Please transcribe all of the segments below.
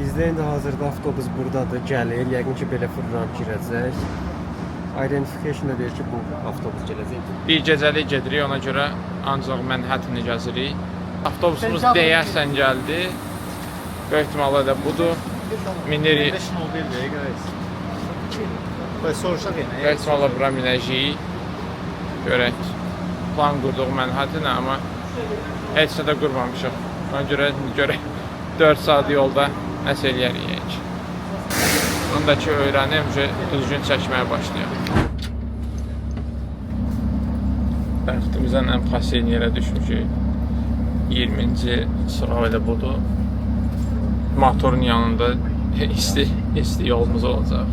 İzleyin də hazırda avtobus buradadır, gəlir. Yəqin ki, belə fırlanıb girəcək. Identification-da deyir ki, bu avtobus gələcək. Bir gecəlik gedirik, ona görə ancaq Manhattan-ı gəzirik. Avtobusumuz deyəsən gəldi. Böyük ihtimalle də budur. Minirik. Böyük ihtimalle bura minəcəyik. Görək. Plan qurduq Manhattan-a, amma heç də qurmamışıq. Ona görə görək 4 saat yolda nəsə eləyərik. Onu da ki, öyrənim ki, düzgün çəkməyə başlayaq. Bəxtimizdən ən pasiyin yerə düşmüşük. 20-ci sıra elə budur. Motorun yanında isti yolumuz olacaq.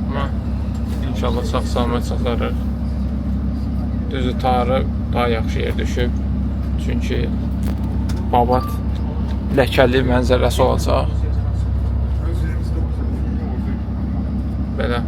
Amma inşallah sağ-salamat çatarıq. Düzü tarı daha yaxşı yer düşüb. Çünki Babat ləkəli mənzərəsi olacaq. Belə.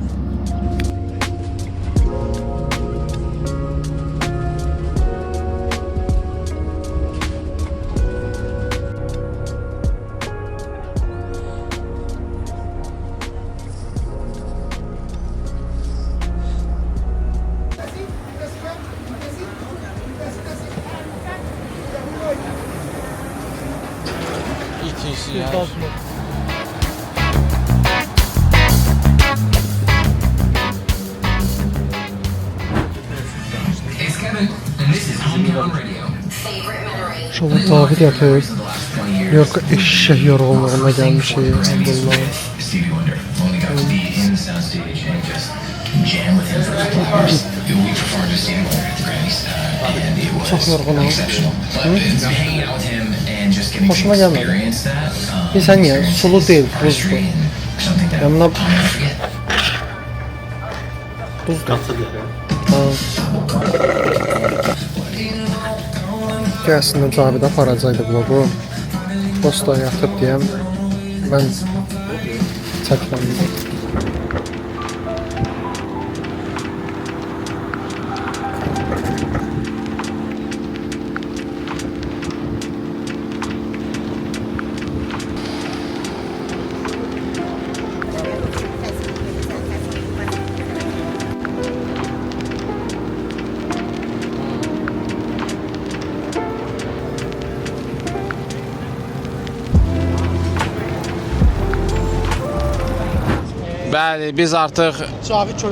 Şovu David yapıyor. Yok eşek yorgunluğuna gelmiş Abdullah. Çok yorgunum. Hoşuma gelmedi. Bir sen ya sulu değil, buzlu. Yanına buz katı ki aslında Cavid aparacaqdı vlogu. Dosta yatıb deyəm. Mən çəkmədim. Bəli, biz artıq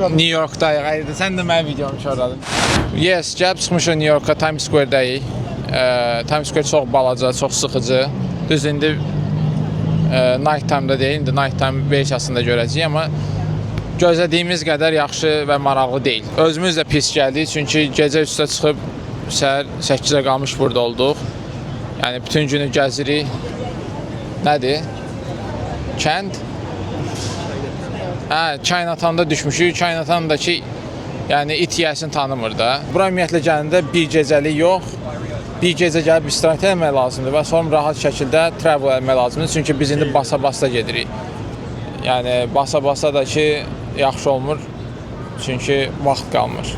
New York'dayıq. Hayır, sən də mənim videomu çoradın. Yes, gəlib çıxmışıq New York'a, Times Square'dayıq. Times Square çox balaca, çox sıxıcı. Düz indi night time'da deyil, indi night time versiyasında görəcəyik, amma gözlədiyimiz qədər yaxşı və maraqlı deyil. Özümüz də pis gəldik, çünki gecə 3-də çıxıb səhər 8-ə qalmış burada olduq. Yəni bütün günü gəzirik. Nədir? Kənd? Chinatown'da düşmüşük. Chinatown'dakı yəni it yiyəsini tanımır da. Bura ümumiyyətlə gələndə bir gecəlik yox, bir gecə gəlib istirahət etmək lazımdır və sonra rahat şəkildə travel etmək lazımdır. Çünki biz indi basa-basa gedirik. Yəni basa-basa da ki yaxşı olmur. Çünki vaxt qalmır.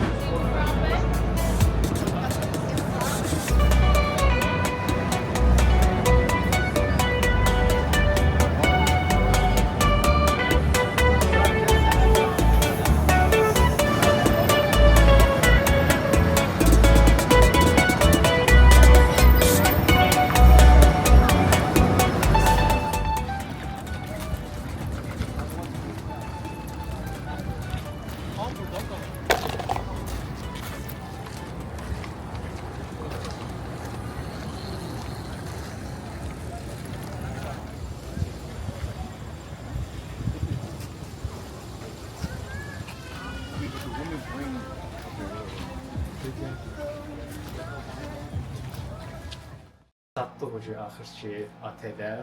Satdıq ucu axırki otelə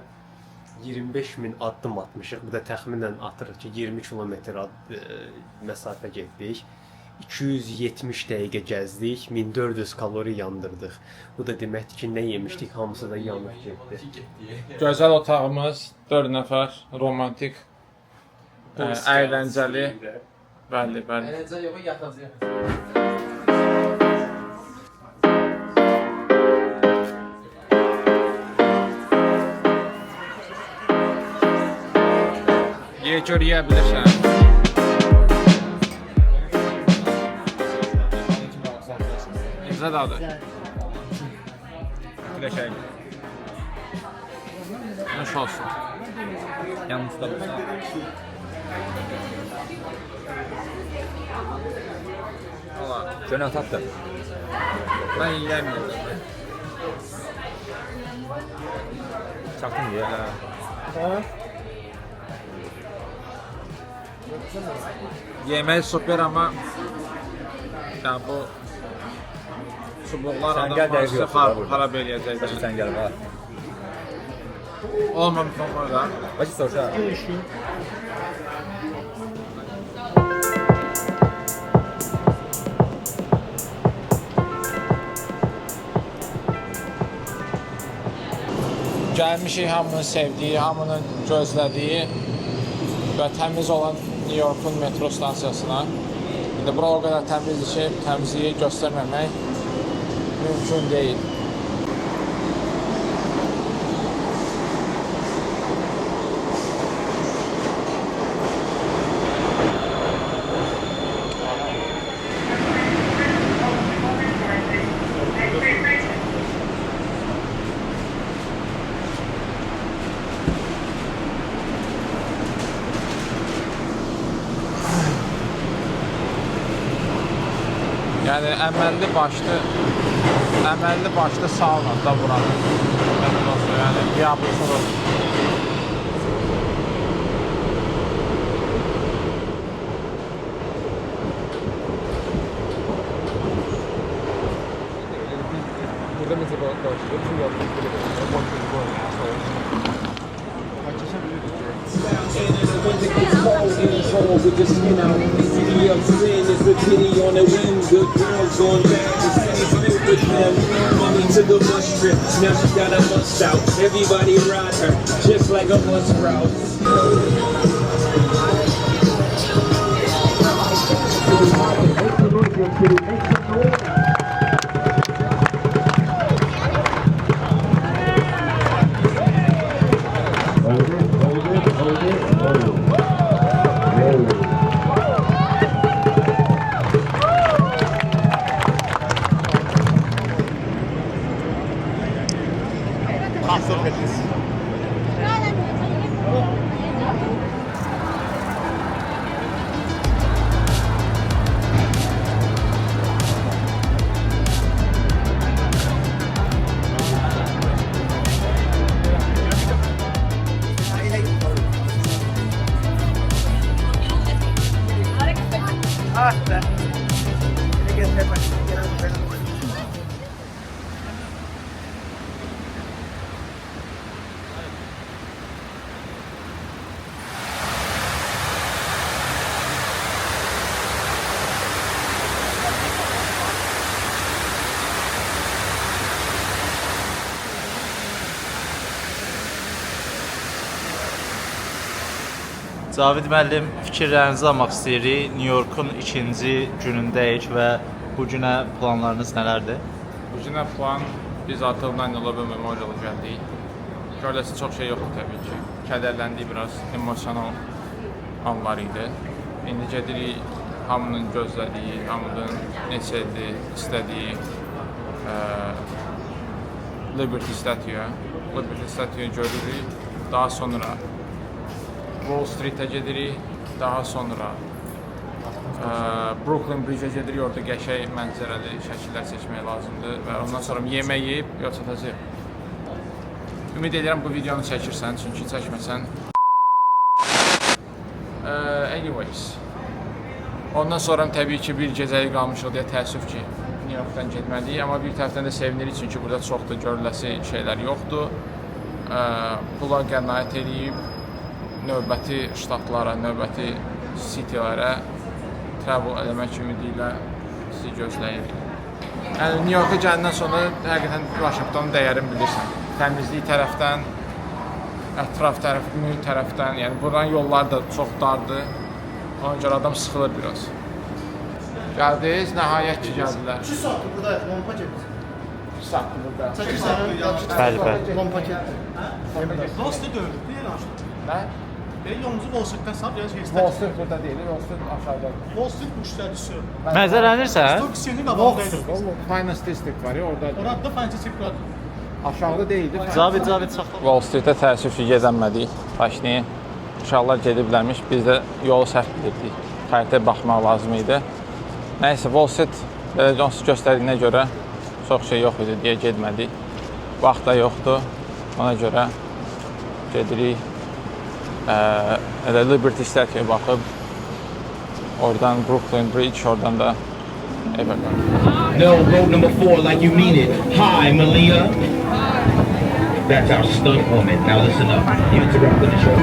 25.000 addım atmışıq. Bu da təxminən atırıq ki 20 kilometr məsafə getdik. 270 dəqiqə gəzdik, 1400 kalori yandırdıq. Bu da deməkdir ki, nə yemişdik, hamısı da yanıb getdi. Gözəl otağımız, 4 nəfər, romantik, əyləncəli. Bəli, bəli. Əyləncə yox, yatacaq. gör yeyə bilirsən. Necə dadı? Güləşək. Nuş olsun. Yalnız da Ola. Gönül tatlı. Mən yiyərəm. Çaktın diye. Yemək super amma yəni bu çubuqlar Sən adam gəl dəqiq varsa yoxdur burada. xarab eləyəcək. Başı sen gel bak. Olmamış orada. Başı soruşa. Gəlmişik hamının sevdiyi, hamının gözlədiyi və təmiz olan New York'un metro stansiyasına. İndi bura o qədər təmizdir ki, təmizliyi göstərməmək mümkün deyil. Yəni əməlli başlı sauna da buranın. Yəni biabırçılıq. Burada mesela başlıyor. Bizim yaptığımız with the skin out. City of sin is a pity on the wind. Good girls going bad. The city's filled with them. Mommy took a bus trip. Now she got a bus out. Everybody ride her just like a bus route. Cavid müəllim, fikirlərinizi almaq istəyirik. New York'un ikinci günündəyik və bu günə planlarınız nələrdir? Bu günə plan biz artıq 9/11 Memorial gəldik. Görəsi çox şey yoxdur təbii ki. Kədərləndik biraz, emosional anlar idi. İndi gedirik hamının gözlədiyi, hamının neçədir, istədiyi Liberty Statue-ya. Liberty Statue-yu görürük. Daha sonra Wall Street-ə gedirik. Daha sonra Brooklyn Bridge-ə gedirik. Orada qəşəng mənzərəli şəkillər çəkmək lazımdır və ondan sonra yemək yeyib yox çatacaq. Ümid edirəm bu videonu çəkirsən, çünki çəkməsən. Anyways. Ondan sonra təbii ki bir gecəlik qalmışıq deyə təəssüf ki New York'dan getməliyik, amma bir tərəfdən də sevinirik çünki burada çoxdur görüləsi şeylər yoxdur. Pula qənaət edib növbəti ştatlara, növbəti citylərə travel eləmək ümidi ilə sizi gözləyirik. Yəni New York'a gələndən sonra həqiqətən Washingtonun dəyərini bilirsən. Təmizlik tərəfdən, ətraf tərəfdən, yəni buranın yolları da çox dardır. Ona görə adam sıxılır biraz. Gəldiniz, nəhayət ki gəldilər. 2 saatdır buradayıq, mon paket. 2 saatdır burada. Bəli, bəli. Mon paket. Nə? Yolumuzu Wall Street'dən sağ biraz şey Wall istədik. Street burada deyil, Wall Street aşağıdadır. Wall Street müştərisi. Məzələnirsən? Stock Exchange-in qabağındaydı. Finance District var ya, oradadır. Orada da fancy çiplər. Aşağıda deyildi. Cavid saxla. Wall Streetə təəssüf ki, gedəmədik. Başlayın. Uşaqlar gediblərmiş, biz də yolu səhv bilirdik. Xəritəyə baxmaq lazım idi. Nəysə, Wall Street beləcə onsuz göstərdiyinə görə çox şey yox idi deyə getmədik. Vaxt da yoxdur. Ona görə gedirik. Elə Liberty Statue baxıb, oradan Brooklyn Bridge, oradan da Everton. No, road number 4 like you mean it. Hi, Malia. That's our stunt woman. Now listen up. You interrupted the show.